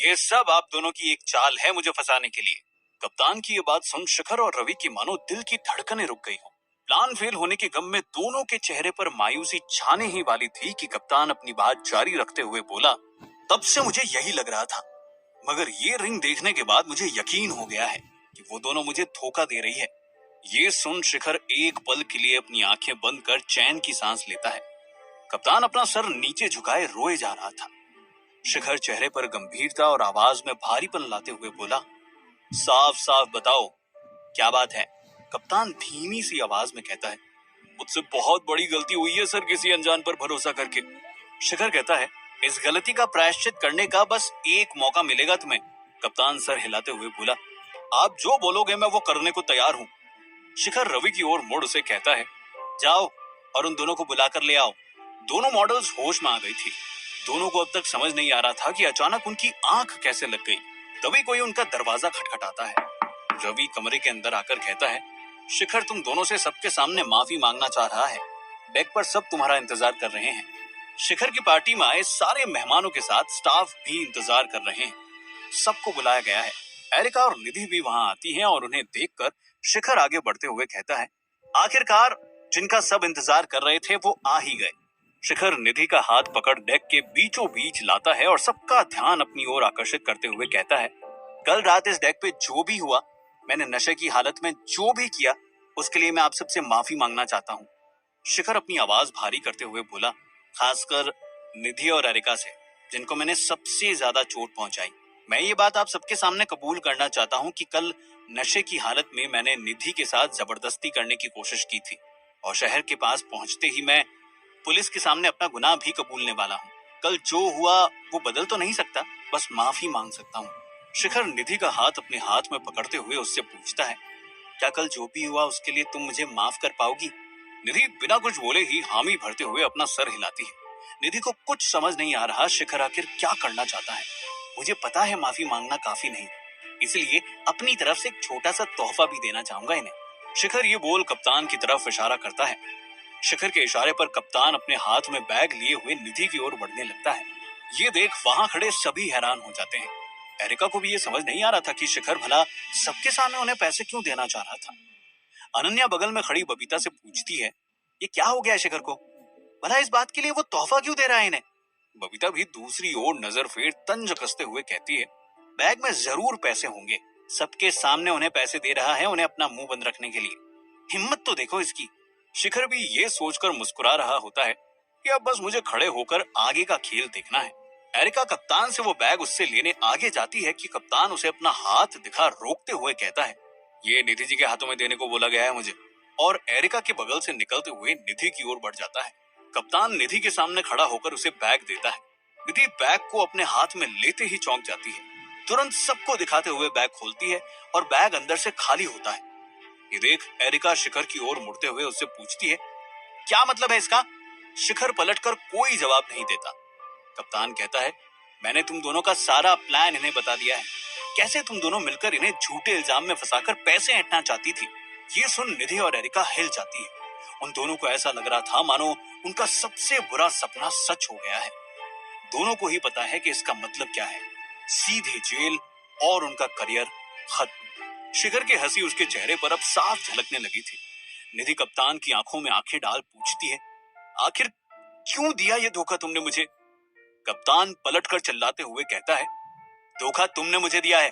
ये सब आप दोनों की एक चाल है मुझे फंसाने के लिए। कप्तान की ये बात सुन शिखर और रवि की मानो दिल की धड़कनें रुक गई हो। प्लान फेल होने के गम में दोनों के चेहरे पर मायूसी छाने ही वाली थी कि कप्तान अपनी बात जारी रखते हुए बोला, तब से मुझे यही लग रहा था, मगर ये रिंग देखने के बाद मुझे यकीन हो गया है कि वो दोनों मुझे धोखा दे रही है। ये सुन शिखर एक पल के लिए अपनी आंखें बंद कर चैन की सांस लेता है। कप्तान अपना सर नीचे झुकाए रोए जा रहा था। शिखर चेहरे पर गंभीरता और आवाज में भारीपन लाते हुए बोला, साफ साफ बताओ क्या बात है। कप्तान धीमी सी आवाज में कहता है, मुझसे बहुत बड़ी गलती हुई है सर, किसी अनजान पर भरोसा करके। शिखर कहता है, इस गलती का प्रायश्चित करने का बस एक मौका मिलेगा तुम्हें। कप्तान सर हिलाते हुए बोला, आप जो बोलोगे मैं वो करने को तैयार हूँ। शिखर रवि की ओर मुड़ उसे कहता है, जाओ और उन दोनों को बुलाकर ले आओ। दोनों मॉडल्स होश में आ गई थी। दोनों को अब तक समझ नहीं आ रहा था कि अचानक उनकी आंख कैसे लग गई। तभी कोई उनका दरवाजा खटखटाता है। रवि कमरे के अंदर आकर कहता है, शिखर तुम दोनों से सबके सामने माफी मांगना चाह रहा है। डेक पर सब तुम्हारा इंतजार कर रहे हैं। शिखर की पार्टी में आए सारे मेहमानों के साथ स्टाफ भी इंतजार कर रहे हैं। सबको बुलाया गया है। एरिका और निधि भी वहां आती हैं और उन्हें देखकर शिखर आगे बढ़ते हुए कहता है, आखिरकार जिनका सब इंतजार कर रहे थे वो आ ही गए। शिखर निधि का हाथ पकड़ डेक के बीचों बीच लाता है और सबका ध्यान अपनी ओर आकर्षित करते हुए कहता है, कल रात इस डेक पे जो भी हुआ, मैंने नशे की हालत में जो भी किया, उसके लिए मैं आप सबसे माफी मांगना चाहता हूँ। शिखर अपनी आवाज भारी करते हुए बोला, खासकर निधि और एरिका से, जिनको मैंने सबसे ज्यादा चोट पहुंचाई। मैं ये बात आप सबके सामने कबूल करना चाहता हूँ कि कल नशे की हालत में मैंने निधि के साथ जबरदस्ती करने की कोशिश की थी और शहर के पास पहुंचते ही मैं पुलिस के सामने अपना गुनाह भी कबूलने वाला हूँ। कल जो हुआ वो बदल तो नहीं सकता, बस माफी मांग सकता हूँ। शिखर निधि का हाथ अपने हाथ में पकड़ते हुए उससे पूछता है, क्या कल जो भी हुआ उसके लिए तुम मुझे माफ कर पाओगी? निधि बिना कुछ बोले ही हामी भरते हुए अपना सर हिलाती है। निधि को कुछ समझ नहीं आ रहा शिखर आखिर क्या करना चाहता है। मुझे पता है माफी मांगना काफी नहीं, इसलिए अपनी तरफ से एक छोटा सा तोहफा भी देना चाहूंगा इन्हें। शिखर ये बोल कप्तान की तरफ इशारा करता है। शिखर के इशारे पर कप्तान अपने हाथ में बैग लिए हुए निधि की ओर बढ़ने लगता है। ये देख वहां खड़े सभी हैरान हो जाते हैं। एरिका को भी ये समझ नहीं आ रहा था कि शिखर भला सबके सामने उन्हें पैसे क्यों देना चाह रहा था। अनन्या बगल में खड़ी बबीता से पूछती है, ये क्या हो गया शिखर को? भला इस बात के लिए वो तोहफा क्यों दे रहा है इन्हें? बबीता भी दूसरी ओर नजर फेर तंज कसते हुए कहती है, बैग में जरूर पैसे होंगे, सबके सामने उन्हें पैसे दे रहा है, उन्हें अपना मुंह बंद रखने के लिए। हिम्मत तो देखो इसकी। शिखर भी ये सोचकर मुस्कुरा रहा होता है कि अब बस मुझे खड़े होकर आगे का खेल देखना है। एरिका कप्तान से वो बैग उससे लेने आगे जाती है कि कप्तान उसे अपना हाथ दिखा रोकते हुए कहता है, ये निधि जी के हाथों में देने को बोला गया है मुझे। और एरिका के बगल से निकलते हुए निधि की ओर बढ़ जाता है। कप्तान निधि के सामने खड़ा होकर उसे बैग देता है। निधि बैग को अपने हाथ में लेते ही चौंक जाती है। तुरंत सबको दिखाते हुए बैग खोलती है और बैग अंदर से खाली होता है। ये देख एरिका शिखर की ओर मुड़ते हुए उससे पूछती है, क्या मतलब है इसका? शिखर पलटकर कोई जवाब नहीं देता। कप्तान कहता है, मैंने तुम दोनों का सारा प्लान इन्हें बता दिया है, कैसे तुम दोनों मिलकर इन्हें झूठे इल्जाम में फंसाकर पैसे ऐंठना चाहती थी। ये सुन निधि और एरिका हिल जाती है। उन दोनों को ऐसा लग रहा था मानो उनका सबसे बुरा सपना सच हो गया है। दोनों को ही पता है कि इसका मतलब क्या है, सीधे जेल और उनका करियर खत्म। शिखर की हंसी उसके चेहरे पर अब साफ झलकने लगी थी। निधि कप्तान की आंखों में आंखें डाल पूछती है, आखिर क्यों दिया ये धोखा तुमने मुझे? कप्तान पलटकर चिल्लाते हुए कहता है, धोखा तुमने मुझे दिया है।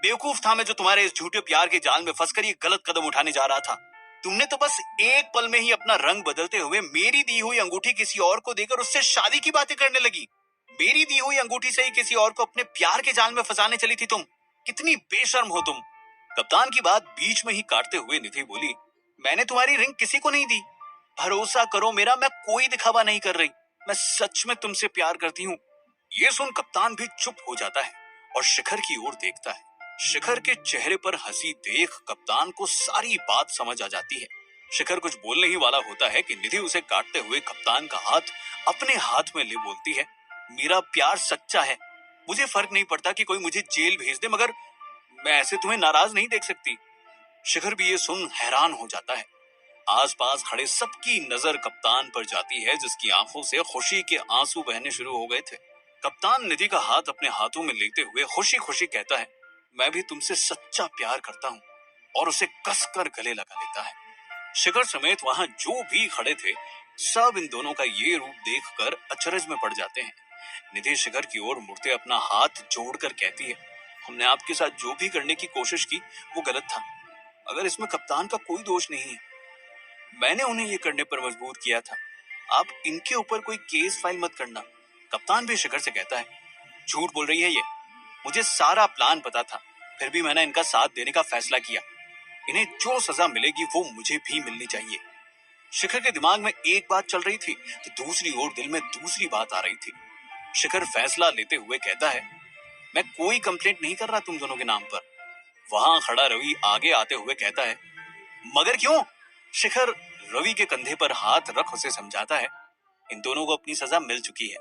बेवकूफ था मैं जो तुम्हारे इस झूठे प्यार के जाल में फंसकर ये गलत कदम उठाने जा रहा था। तुमने तो बस एक पल में ही अपना रंग बदलते हुए मेरी दी हुई अंगूठी किसी और को देकर उससे शादी की बातें करने लगी। मेरी दी हुई अंगूठी से ही किसी और को अपने प्यार के जाल में फंसाने चली थी तुम। कितनी बेशर्म हो तुम। कप्तान की बात बीच में ही काटते हुए निधि बोली, मैंने तुम्हारी रिंग किसी को नहीं दी। भरोसा करो मेरा, मैं कोई दिखावा नहीं कर रही। मैं सच में तुमसे प्यार करती हूँ। ये सुन कप्तान भी चुप हो जाता है और शिखर की ओर देखता है। शिखर के चेहरे पर हंसी देख कप्तान को सारी बात समझ आ जाती है। शिखर कुछ बोलने ही वाला होता है कि निधि उसे काटते हुए कप्तान का हाथ अपने हाथ में ले बोलती है, मेरा प्यार सच्चा है। मुझे फर्क नहीं पड़ता कि कोई मुझे जेल भेज दे, मगर मैं ऐसे तुम्हें नाराज नहीं देख सकती। शिखर भी ये सुन हैरान हो जाता है। आसपास खड़े सबकी नजर कप्तान पर जाती है, जिसकी आंखों से खुशी के आंसू बहने शुरू हो गए थे। कप्तान निधि का हाथ अपने हाथों में लेते हुए खुशी खुशी कहता है, मैं भी तुमसे सच्चा प्यार करता हूँ, और उसे कसकर गले लगा लेता है। शिखर समेत वहां जो भी खड़े थे सब इन दोनों का ये रूप देखकर अचरज में पड़ जाते हैं। निधि शिखर की ओर मुड़ते अपना हाथ जोड़कर कहती है, हमने आपके साथ जो भी करने की कोशिश की वो गलत था, अगर इसमें कप्तान का कोई दोष नहीं है। मैंने उन्हें ये करने पर मजबूर किया था, आप इनके ऊपर कोई केस फाइल मत करना। कप्तान भी शिखर से कहता है, झूठ बोल रही है ये, मुझे सारा प्लान पता था, फिर भी मैंने इनका साथ देने का फैसला किया। इन्हें जो सजा मिलेगी वो मुझे भी मिलनी चाहिए। शिखर के दिमाग में एक बात चल रही थी तो दूसरी ओर दिल में दूसरी बात आ रही थी। शिखर फैसला लेते हुए कहता है, मैं कोई कंप्लेंट नहीं कर रहा तुम दोनों के नाम पर। वहां खड़ा रवि आगे आते हुए कहता है, मगर क्यों? शिखर रवि के कंधे पर हाथ रख उसे समझाता है, इन दोनों को अपनी सजा मिल चुकी है,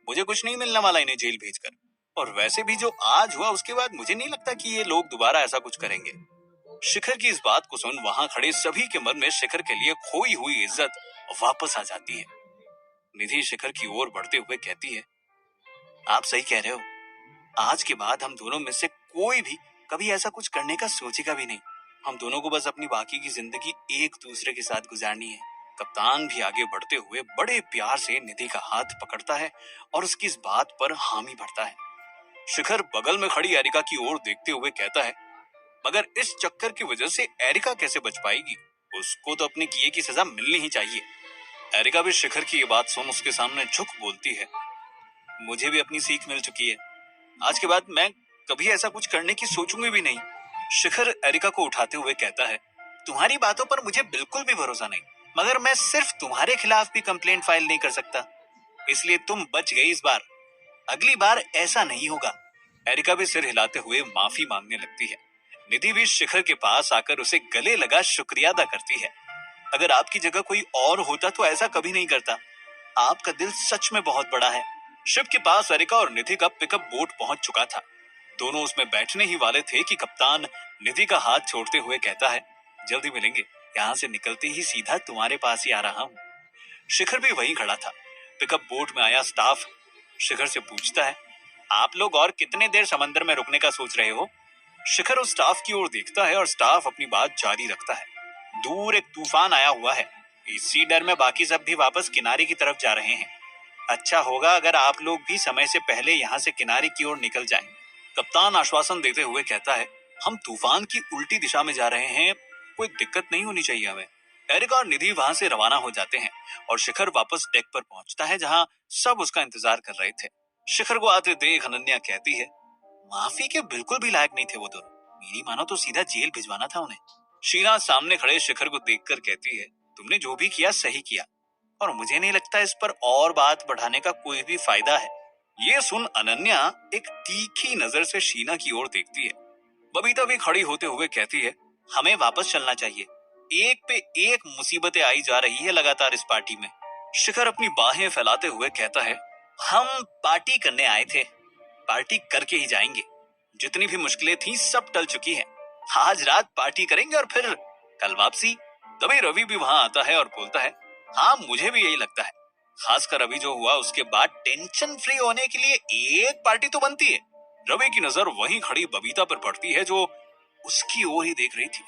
मुझे कुछ नहीं मिलने वाला इन्हें जेल भेजकर, और वैसे भी जो आज हुआ उसके बाद मुझे नहीं लगता कि ये लोग दोबारा ऐसा कुछ करेंगे। शिखर की इस बात को सुन वहां खड़े सभी के मन में शिखर के लिए खोई हुई इज्जत वापस आ जाती है। निधि शिखर की ओर बढ़ते हुए कहती है, आप सही कह रहे हो, आज के बाद हम दोनों में से कोई भी कभी ऐसा कुछ करने का सोचेगा भी नहीं। हम दोनों को बस अपनी बाकी की जिंदगी एक दूसरे के साथ गुजारनी है। कप्तान भी आगे बढ़ते हुए बड़े प्यार से निधि का हाथ पकड़ता है और उसकी इस बात पर हामी भरता है। शिखर बगल में खड़ी एरिका की ओर देखते हुए कहता है, मगर इस चक्कर की वजह से एरिका कैसे बच पाएगी? उसको तो अपने किए की सजा मिलनी ही चाहिए। एरिका भी शिखर की ये बात सुन उसके सामने झुक बोलती है, मुझे भी अपनी सीख मिल चुकी है, आज के बाद मैं कभी ऐसा कुछ करने की सोचूंगी भी नहीं। शिखर एरिका को उठाते हुए कहता है, तुम्हारी बातों पर मुझे बिल्कुल भी भरोसा नहीं, मगर मैं सिर्फ तुम्हारे खिलाफ भी कंप्लेंट फाइल नहीं कर सकता, इसलिए तुम बच गई इस बार, अगली बार ऐसा नहीं होगा। एरिका भी सिर हिलाते हुए माफी मांगने लगती है। निधि भी शिखर के पास आकर उसे गले लगा शुक्रिया अदा करती है। अगर आपकी जगह कोई और होता तो ऐसा कभी नहीं करता, आपका दिल सच में बहुत बड़ा है। शिप के पास एरिका और निधि का पिकअप बोट पहुंच चुका था। दोनों उसमें बैठने ही वाले थे कि कप्तान निधि का हाथ छोड़ते हुए कहता है, जल्दी मिलेंगे, यहाँ से निकलते ही सीधा तुम्हारे पास ही आ रहा हूँ। शिखर भी वहीं खड़ा था। पिकअप बोट में आया स्टाफ शिखर से पूछता है, आप लोग और कितने देर समंदर में रुकने का सोच रहे हो? शिखर उस स्टाफ की ओर देखता है और स्टाफ अपनी बात जारी रखता है, दूर एक तूफान आया हुआ है, इसी डर में बाकी सब भी वापस किनारे की तरफ जा रहे हैं। अच्छा होगा अगर आप लोग भी समय से पहले यहाँ से किनारे की ओर निकल जाएं। कप्तान आश्वासन देते हुए कहता है, हम तूफान की उल्टी दिशा में जा रहे हैं, कोई दिक्कत नहीं होनी चाहिए हमें। एरिका और निधि वहां से रवाना हो जाते हैं और शिखर वापस डेक पर पहुंचता है जहां सब उसका इंतजार कर रहे थे। शिखर को आते देख अनन्या कहती है, माफी के बिल्कुल भी लायक नहीं थे वो दोनों, मेरी मानो तो सीधा जेल भिजवाना था उन्हें। शीला सामने खड़े शिखर को देखकर कहती है, तुमने जो भी किया सही किया, और मुझे नहीं लगता इस पर और बात बढ़ाने का कोई भी फायदा है। ये सुन अनन्या एक तीखी नजर से शीना की ओर देखती है। बबीता भी खड़ी होते हुए कहती है, हमें वापस चलना चाहिए, एक पे एक मुसीबतें आई जा रही है लगातार इस पार्टी में। शिखर अपनी बाहें फैलाते हुए कहता है, हम पार्टी करने आए थे, पार्टी करके ही जाएंगे, जितनी भी मुश्किलें थी सब टल चुकी हैं, आज रात पार्टी करेंगे और फिर कल वापसी। तभी रवि भी वहां आता है और बोलता है, हाँ मुझे भी यही लगता है, खासकर अभी जो हुआ उसके बाद टेंशन फ्री होने के लिए एक पार्टी तो बनती है। रवि की नजर वहीं खड़ी बबीता पर पड़ती है जो उसकी ओर ही देख रही थी।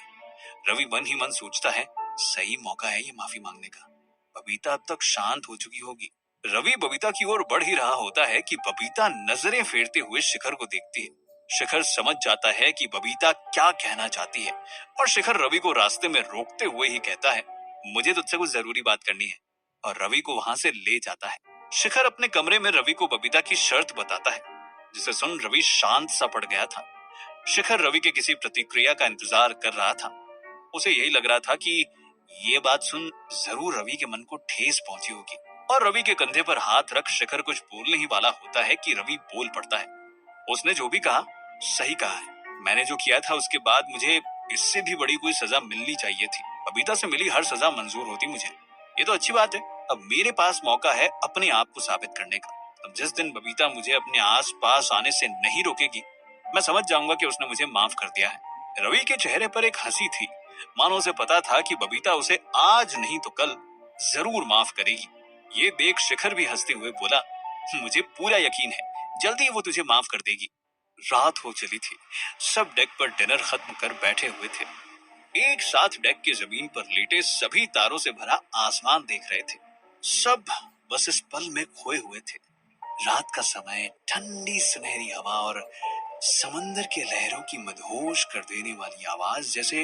रवि मन ही मन सोचता है, सही मौका है ये माफी मांगने का, बबीता अब तक शांत हो चुकी होगी। रवि बबीता की ओर बढ़ ही रहा होता है कि बबीता नजरें फेरते हुए शिखर को देखती है। शिखर समझ जाता है कि बबीता क्या कहना चाहती है और शिखर रवि को रास्ते में रोकते हुए ही कहता है, मुझे तुझसे कुछ जरूरी बात करनी है, और रवि को वहां से ले जाता है। शिखर अपने कमरे में रवि को बबीता की शर्त बताता है, जिसे सुन रवि शांत सा पड़ गया था। शिखर रवि के किसी प्रतिक्रिया का इंतजार कर रहा था। उसे यही लग रहा था कि ये बात सुन जरूर रवि के मन को ठेस पहुंची होगी, और रवि के कंधे पर हाथ रख शिखर कुछ बोलने ही वाला होता है कि रवि बोल पड़ता है, उसने जो भी कहा सही कहा है, मैंने जो किया था उसके बाद मुझे इससे भी बड़ी कोई सजा मिलनी चाहिए थी, बबीता से मिली हर सजा मंजूर होती मुझे, ये तो अच्छी बात है, अब मेरे पास मौका है अपने आप को साबित करने का। अब जिस दिन बबीता मुझे अपने आस पास आने से नहीं रोकेगी, मैं समझ जाऊंगा कि उसने मुझे माफ कर दिया है। रवि के चेहरे पर एक हंसी थी, मानो उसे पता था कि बबीता उसे आज नहीं तो कल जरूर माफ करेगी। ये देख शिखर भी हंसते हुए बोला, मुझे पूरा यकीन है जल्दी वो तुझे माफ कर देगी। रात हो चली थी। सब डेक पर डिनर खत्म कर बैठे हुए थे। एक साथ डेक के जमीन पर लेटे सभी तारों से भरा आसमान देख रहे थे। सब बस इस पल में खोए हुए थे। रात का समय, ठंडी सुनहरी हवा और समंदर के लहरों की मदहोश कर देने वाली आवाज जैसे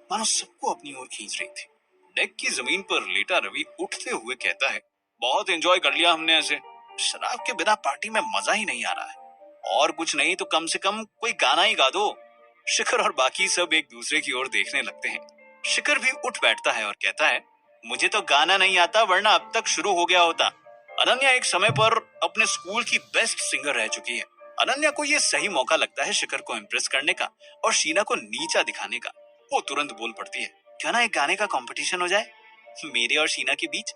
मानो सबको अपनी ओर खींच रही थी। डेक की जमीन पर लेटा रवि उठते हुए कहता है, बहुत एंजॉय कर लिया हमने ऐसे। शराब के बिना पार्टी में मजा ही नहीं आ रहा है। और कुछ नहीं तो कम से कम कोई गाना ही गा दो। शिखर और बाकी सब एक दूसरे की ओर देखने लगते हैं। शिखर भी उठ बैठता है और कहता है, मुझे तो गाना नहीं आता वरना अब तक शुरू हो गया होता। अनन्या एक समय पर अपने स्कूल की बेस्ट सिंगर रह चुकी है। अनन्या को ये सही मौका लगता है शिखर को इम्प्रेस करने का और शीना को नीचा दिखाने का। वो तुरंत बोल पड़ती है, क्या ना एक गाने का कंपटीशन हो जाए मेरे और शीना के बीच।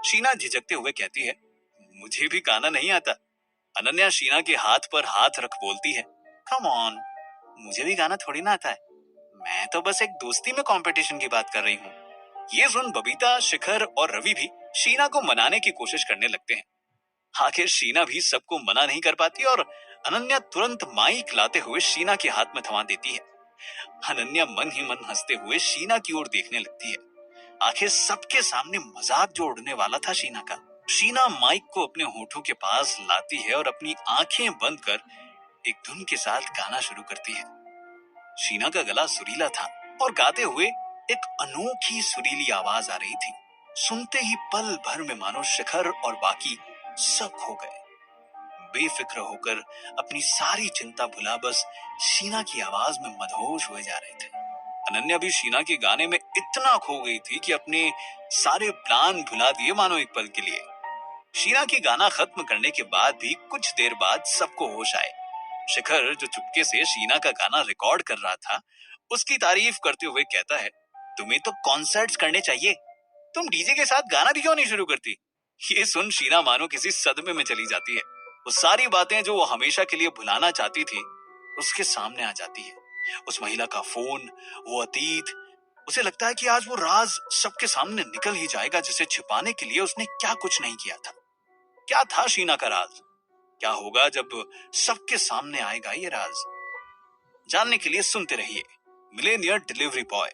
शीना झिझकते हुए कहती है, मुझे भी गाना नहीं आता। अनन्या शीना के हाथ पर हाथ रख बोलती है, कम ऑन, मुझे भी गाना थोड़ी ना आता है। मैं तो बस एक दोस्ती में कंपटीशन की बात कर रही हूँ। ये सुन बबीता, शिखर और रवि भी शीना को मनाने की कोशिश करने लगते हैं। आखिर शीना भी सबको मना नहीं कर पाती और अनन्या तुरंत माइक लाते हुए शीना के हाथ में थमा देती है। अनन्या मन ही मन हंसते हुए शीना की ओर देखने लगती है। आखिर सबके सामने मजाक जो उड़ने वाला था शीना का। शीना माइक को अपने होठों के पास लाती है और अपनी आंखें बंद कर एक धुन के साथ गाना शुरू करती है। शीना का गला सुरीला था और गाते हुए एक अनोखी सुरीली आवाज आ रही थी। सुनते ही पल भर में मानो शिखर और बाकी सब खो गए। बेफिक्र होकर अपनी सारी चिंता भुला बस शीना की आवाज में मदहोश हुए जा रहे थे। अनन्या भी शीना के गाने में इतना खो गई थी कि अपने सारे प्लान भुला दिए मानो एक पल के लिए। शीना की गाना खत्म करने के बाद भी कुछ देर बाद सबको होश आए। शिखर जो चुपके से शीना का गाना रिकॉर्ड कर रहा था, उसकी तारीफ करते हुए कहता है, तुम्हें तो कॉन्सर्ट्स करने चाहिए। तुम डीजे के साथ गाना भी क्यों नहीं शुरू करती। ये सुन शीना मानो किसी सदमे में चली जाती है। वो सारी बातें जो वो हमेशा के लिए भुलाना चाहती थी उसके सामने आ जाती है। उस महिला का फोन, वो अतीत, उसे लगता है कि आज वो राज सबके सामने निकल ही जाएगा जिसे छिपाने के लिए उसने क्या कुछ नहीं किया था। क्या था शीना का राज? क्या होगा जब सबके सामने आएगा ये राज? जानने के लिए सुनते रहिए मिलेनियर डिलीवरी बॉय।